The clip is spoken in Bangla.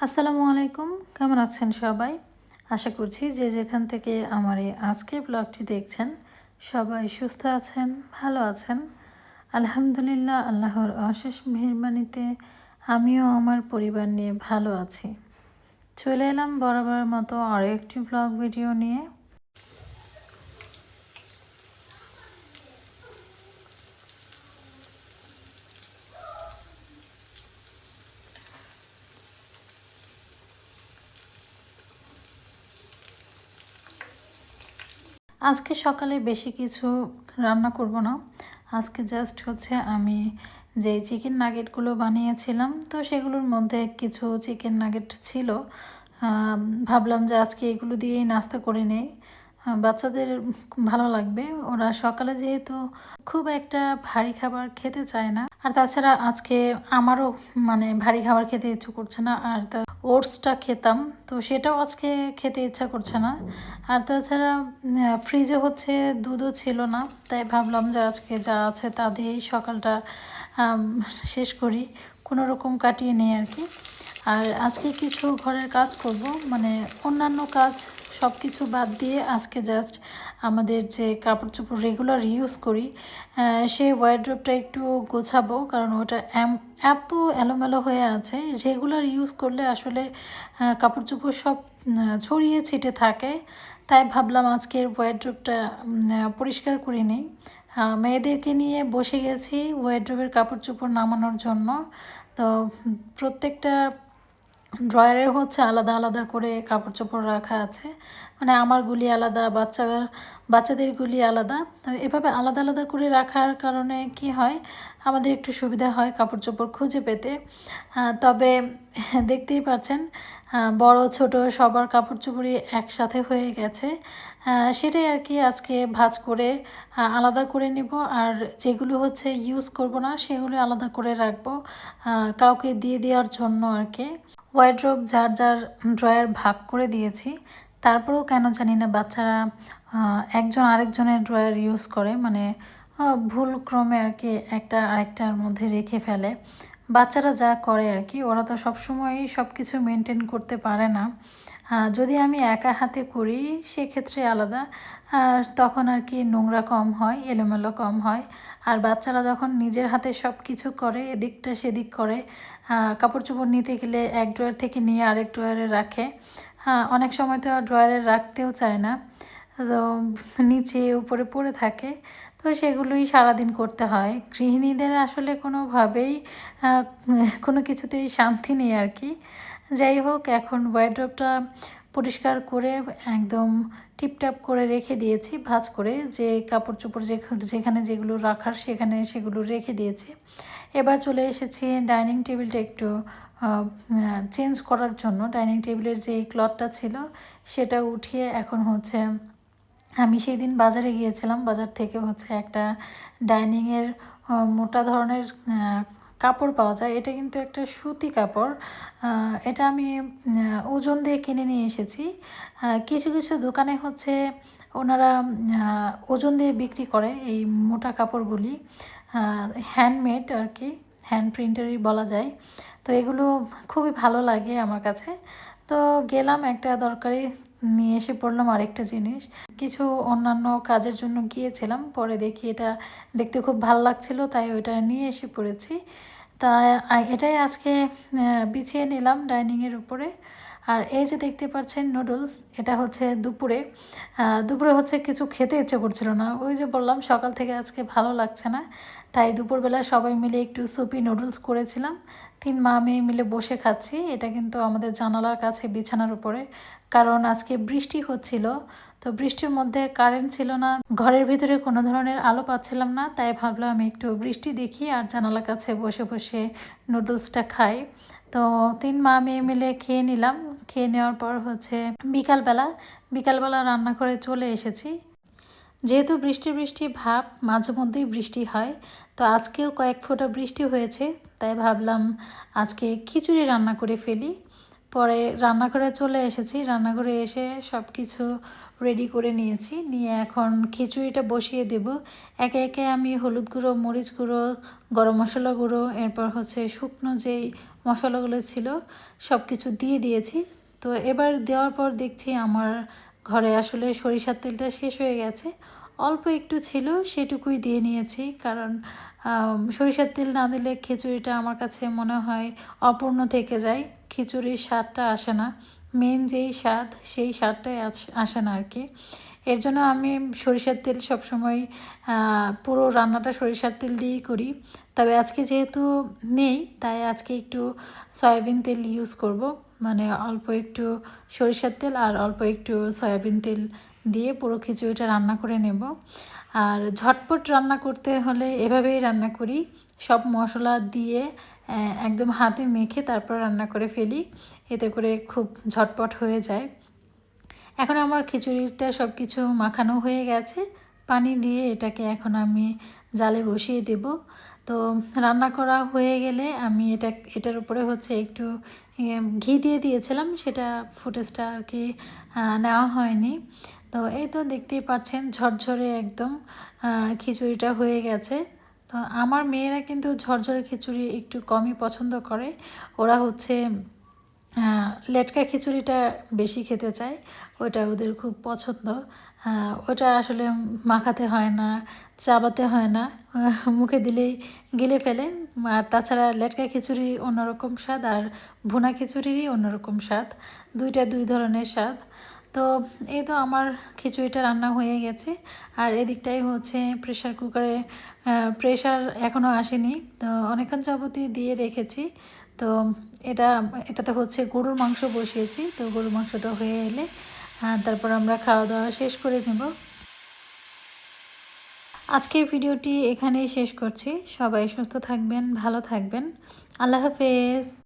আসসালামু আলাইকুম, কেমন আছেন সবাই? আশা করছি যে যেখান থেকে আমার এই আজকের ব্লগটি দেখছেন সবাই সুস্থ আছেন, ভালো আছেন। আলহামদুলিল্লাহ, আল্লাহর অশেষ মেহেরবানিতে আমিও আমার পরিবার নিয়ে ভালো আছি। চলে এলাম বরাবরের মতো আরও একটি ব্লগ ভিডিও নিয়ে। আজকে সকালে বেশি কিছু রান্না করব না। আজকে জাস্ট হচ্ছে আমি যে চিকেন নাগেটগুলো বানিয়েছিলাম, তো সেগুলোর মধ্যে কিছু চিকেন নাগেট ছিল। ভাবলাম যে আজকে এগুলো দিয়েই নাস্তা করে নেই, বাচ্চাদের ভালো লাগবে। ওরা সকালে যেহেতু খুব একটা ভারী খাবার খেতে চায় না, আর তাছাড়া আজকে আমারও ভারী খাবার খেতে ইচ্ছে করছে না। আর ওটসটা খেতাম, তো সেটাও আজকে খেতে ইচ্ছা করছে না। আর তাছাড়া ফ্রিজে হচ্ছে দুধও ছিল না, তাই ভাবলাম যে আজকে যা আছে তা দিয়েই সকালটা শেষ করি, কোনো রকম কাটিয়ে নিই আর কি। আর আজকে কিছু ঘরের কাজ করব, অন্যান্য কাজ সব কিছু বাদ দিয়ে আজকে জাস্ট আমাদের যে কাপড় চোপড় রেগুলার ইউজ করি সেই ওয়ারড্রোবটা একটু গোছাবো, কারণ ওটা এত এলোমেলো হয়ে আছে। রেগুলার ইউজ করলে আসলে কাপড় চোপড় সব ছড়িয়ে ছিটে থাকে, তাই ভাবলাম আজকের ওয়ারড্রোবটা পরিষ্কার করে নিই। মেয়েদেরকে নিয়ে বসে গেছি ওয়ারড্রোবের কাপড় চোপড় নামানোর জন্য। তো প্রত্যেকটা ড্রয়ারে হচ্ছে আলাদা আলাদা করে কাপড় চোপড় রাখা আছে, আমার গুলি আলাদা, বাচ্চাদের গুলি আলাদা। তো এভাবে আলাদা আলাদা করে রাখার কারণে কি হয়, আমাদের একটু সুবিধা হয় কাপড় চোপড় খুঁজে পেতে। তবে দেখতেই পাচ্ছেন বড় ছোট সবার কাপড় চোপড়ই একসাথে হয়ে গেছে। সেটাই আর কি আজকে ভাঁজ করে আলাদা করে নিব, আর যেগুলো হচ্ছে ইউজ করব না সেগুলো আলাদা করে রাখবো কাউকে দিয়ে দেওয়ার জন্য আর কি। ওয়ারড্রোব যার যার ড্রয়ার ভাগ করে দিয়েছি, তারপরেও কেন জানি না বাচ্চারা একজন আরেকজনের ড্রয়ার ইউজ করে, ভুল ক্রমে আর কি একটা আরেকটার মধ্যে রেখে ফেলে। বাচ্চারা যা করে আর কি, ওরা তো সবসময়ই সব কিছু মেনটেন করতে পারে না। যদি আমি একা হাতে করি সেক্ষেত্রে আলাদা, তখন আর কি নোংরা কম হয়, এলোমেলো কম হয়। আর বাচ্চারা যখন নিজের হাতে সব কিছু করে, এদিকটা সেদিক করে, কাপড় চোপড় নিতে গেলে এক ড্রয়ার থেকে নিয়ে আরেক ড্রয়ারে রাখে। অনেক সময় তো ড্রয়ারে রাখতেও চায় না, তো নিচে উপরে পড়ে থাকে। তো সেগুলোই সারাদিন করতে হয়। গৃহিণীদের আসলে কোনোভাবেই কোনো কিছুতেই শান্তি নেই আর কি। যাই হোক, এখন ওয়ারড্রোবটা পরিষ্কার করে একদম টিপটাপ করে রেখে দিয়েছি, ভাঁজ করে যে কাপড় চোপড় যেখানে যেগুলো রাখার সেখানে সেগুলো রেখে দিয়েছি। এবার চলে এসেছি ডাইনিং টেবিলটা একটু চেঞ্জ করার জন্য। ডাইনিং টেবিলের যে ক্লথটা ছিল সেটা উঠিয়ে এখন হচ্ছে, আমি সেই দিন বাজারে গিয়েছিলাম, বাজার থেকে হচ্ছে একটা ডাইনিংয়ের মোটা ধরনের কাপড় পাওয়া যায়। এটা কিন্তু একটা সুতি কাপড়, এটা আমি ওজন দিয়ে কিনে নিয়ে এসেছি। কিছু কিছু দোকানে হচ্ছে ওনারা ওজন দিয়ে বিক্রি করে এই মোটা কাপড়গুলি, হ্যান্ডমেড আর কি, হ্যান্ড প্রিন্টারই বলা যায়। তো এগুলো খুবই ভালো লাগে আমার কাছে। তো গেলাম একটা দরকারি, নিয়ে এসে পড়লাম আরেকটা জিনিস। কিছু অন্যান্য কাজের জন্য গিয়েছিলাম, পরে দেখি এটা দেখতে খুব ভালো লাগছিল, তাই ওইটা নিয়ে এসে পড়েছি। তা এটাই আজকে বিছিয়ে নিলাম ডাইনিংয়ের উপরে। আর এই যে দেখতে পাচ্ছেন নুডলস, এটা হচ্ছে দুপুরে। দুপুরে হচ্ছে কিছু খেতে ইচ্ছে করছিল না, ওই যে বললাম সকাল থেকে আজকে ভালো লাগছে না, তাই দুপুরবেলা সবাই মিলে একটু সুপি নুডলস করেছিলাম। 3 মা মেয়ে মিলে বসে খাচ্ছি। এটা কিন্তু আমাদের জানালার কাছে বিছানার উপরে, কারণ আজকে বৃষ্টি হচ্ছিল। তো বৃষ্টির মধ্যে কারেন্ট ছিল না, ঘরের ভিতরে কোনো ধরনের আলো পাচ্ছিলাম না, তাই ভাবলাম আমি একটু বৃষ্টি দেখি আর জানালার কাছে বসে বসে নুডলসটা খাই। তো 3 মা মেয়ে মিলে খেয়ে নিলাম। খেয়ে নেওয়ার পর হচ্ছে বিকালবেলা রান্না করে চলে এসেছি। যেহেতু বৃষ্টি বৃষ্টি ভাব, মাঝে মধ্যেই বৃষ্টি হয়, তো আজকেও কয়েক ফোঁটা বৃষ্টি হয়েছে, তাই ভাবলাম আজকে খিচুড়ি রান্না করে ফেলি। পরে রান্নাঘরে চলে এসেছি। রান্নাঘরে এসে সব কিছু রেডি করে নিয়েছি, নিয়ে এখন খিচুড়িটা বসিয়ে দেব। একে একে আমি হলুদ গুঁড়ো, মরিচ গুঁড়ো, গরম মশলা গুঁড়ো, এরপর হচ্ছে শুকনো যেই মশলাগুলো ছিল সব কিছু দিয়ে দিয়েছি। তো এবার দেওয়ার পর দেখছি আমার ঘরে আসলে সরিষার তেলটা শেষ হয়ে গেছে। অল্প একটু ছিল, সেটুকুই দিয়ে নিয়েছি, কারণ সরিষার তেল না দিলে খিচুড়িটা আমার কাছে মনে হয় অপূর্ণ থেকে যায়, খিচুড়ির স্বাদটা আসে না। মেন যেই স্বাদ সেই স্বাদটাই আসে না আর কি। এর জন্য আমি সরিষার তেল সবসময় পুরো রান্নাটা সরিষার তেল দিয়েই করি। তবে আজকে যেহেতু নেই, তাই আজকে একটু সয়াবিন তেল ইউজ করব, মানে অল্প একটু সরিষার তেল আর অল্প একটু সয়াবিন তেল দিয়ে পুরো খিচুড়িটা রান্না করে নেব। আর ঝটপট রান্না করতে হলে এভাবেই রান্না করি, সব মশলা দিয়ে একদম হাতে মেখে তারপর রান্না করে ফেলি, এতে করে খুব ঝটপট হয়ে যায়। এখন আমার খিচুড়িটা সব কিছু মাখানো হয়ে গেছে, পানি দিয়ে এটাকে এখন আমি জালে বসিয়ে দেব। তো রান্না করা হয়ে গেলে আমি এটার উপরে হচ্ছে একটু ঘি দিয়ে দিয়েছিলাম, সেটা ফুটেজটা আর কি নেওয়া হয়নি। তো এই তো দেখতেই পাচ্ছেন ঝরঝরে একদম খিচুড়িটা হয়ে গেছে। তো আমার মেয়েরা কিন্তু ঝরঝরে খিচুড়ি একটু কমই পছন্দ করে, ওরা হচ্ছে লেটকা খিচুড়িটা বেশি খেতে চায়, ওটা ওদের খুব পছন্দ। ওটা আসলে মাখাতে হয় না, চাবাতে হয় না, মুখে দিলেই গিলে ফেলে। আর তাছাড়া লেটকা খিচুড়ি অন্যরকম স্বাদ, আর ভুনা খিচুড়িরই অন্যরকম স্বাদ, দুইটা দুই ধরনের স্বাদ। তো এই তো আমার খিচুড়িটা রান্না হয়ে গেছে। আর এদিকটাই হচ্ছে প্রেশার কুকারে, প্রেশার এখনও আসেনি, তো অনেকক্ষণ যাবতই দিয়ে রেখেছি। তো এটাতে হচ্ছে গরুর মাংস বসিয়েছি, তো গরুর মাংসটা হয়ে এলে তারপর আমরা খাওয়া দাওয়া শেষ করে নেব। আজকের ভিডিওটি এখানেই শেষ করছি। সবাই সুস্থ থাকবেন, ভালো থাকবেন। আল্লাহ হাফেজ।